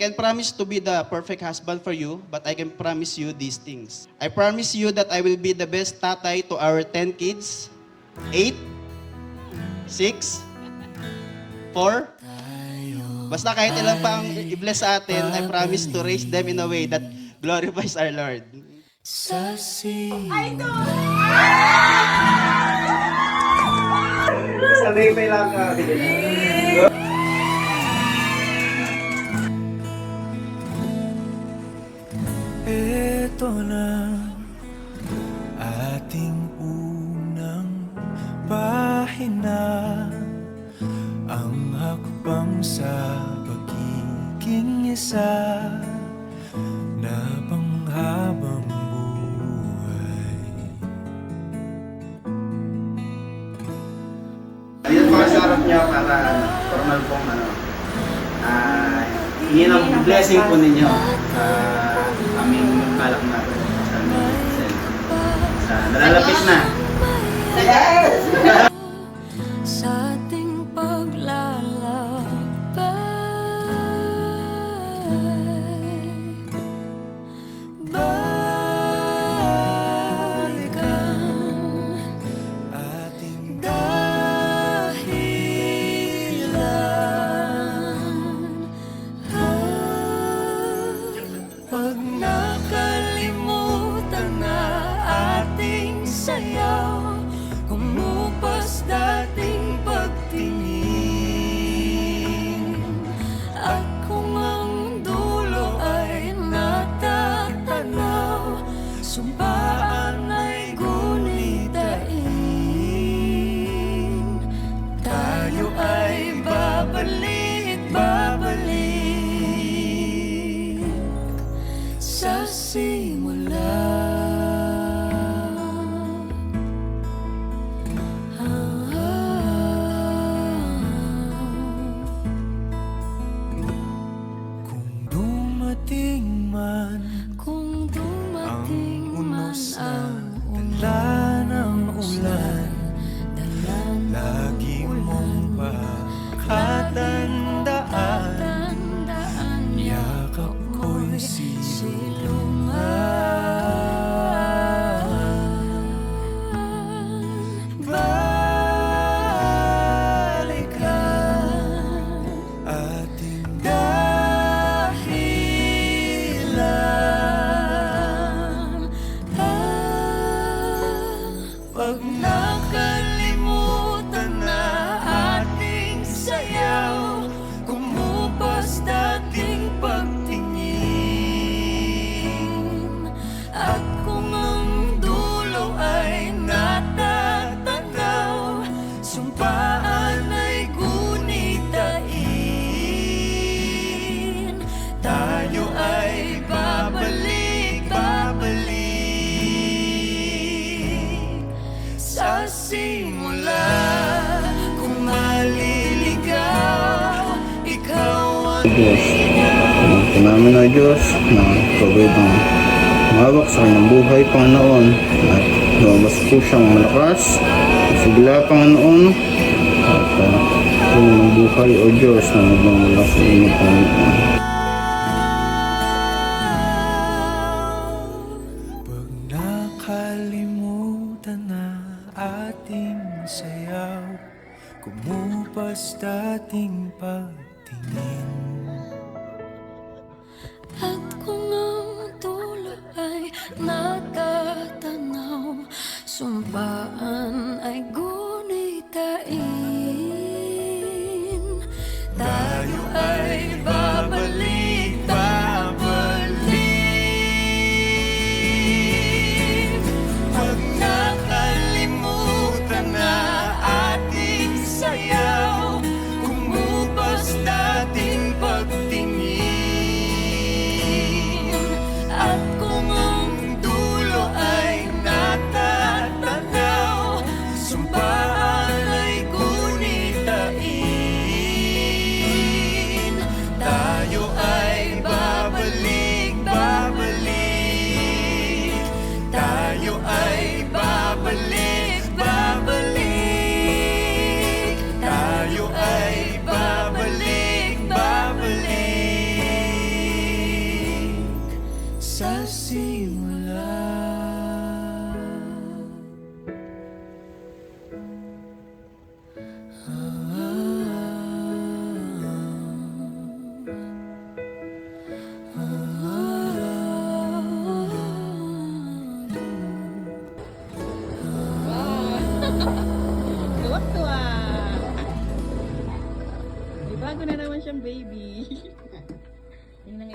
can promise to be the perfect husband for you, but I can promise you these things. I promise you that I will be the best tatay to our 10 kids. 8, 6, 4. Basta kahit ilan pa ang i-bless sa atin, I promise to raise them in a way that glorifies our Lord. Sabi pa lang ka. Ito na ating unang pahina, ang hakbang sa pagiging isa na panghabang buhay. Ayun mga sa harap niyo para formal pong hingin ang blessing po ninyo aming balak natin sa aming sa nalalapit na. Sa ating paglalakbay, balikan Ating dahilan. Pag nakalimutan na ating sayaw, kumupas dating pagtingin, at kung ang dulo ay natatanaw, sumpaan ay gunitain. Tayo ay babalik sa simula. kung dumating man Kung dumating ang man unos ang na dala ng ulan, dala ng lagi mong pakatandaan, tandaan, yakap ko'y silungan. Balikan ating dahilan. Pag nakalimutan na ating sayaw, kumupas dating pagtingin, at kung ang dulo ay natatanaw, sumpaan ay gunitain. Tayo ay babalik sa simula. Kung maliligaw, ikaw ang Diyos, namin na Diyos na pagod ang mahawak sa kanyang buhay, Panginoon, at lumabas po siyang malakas, sigla, Panginoon, at ng buhay, O Diyos, na nagmamula sa inyo, Panginoon. pag nakalimutan na ating sayaw, kumupas dating pagtingin. At kung ang dulo ay natatanaw, sumpaan ay gunitain. Tayo ay babalik baby. Tingnan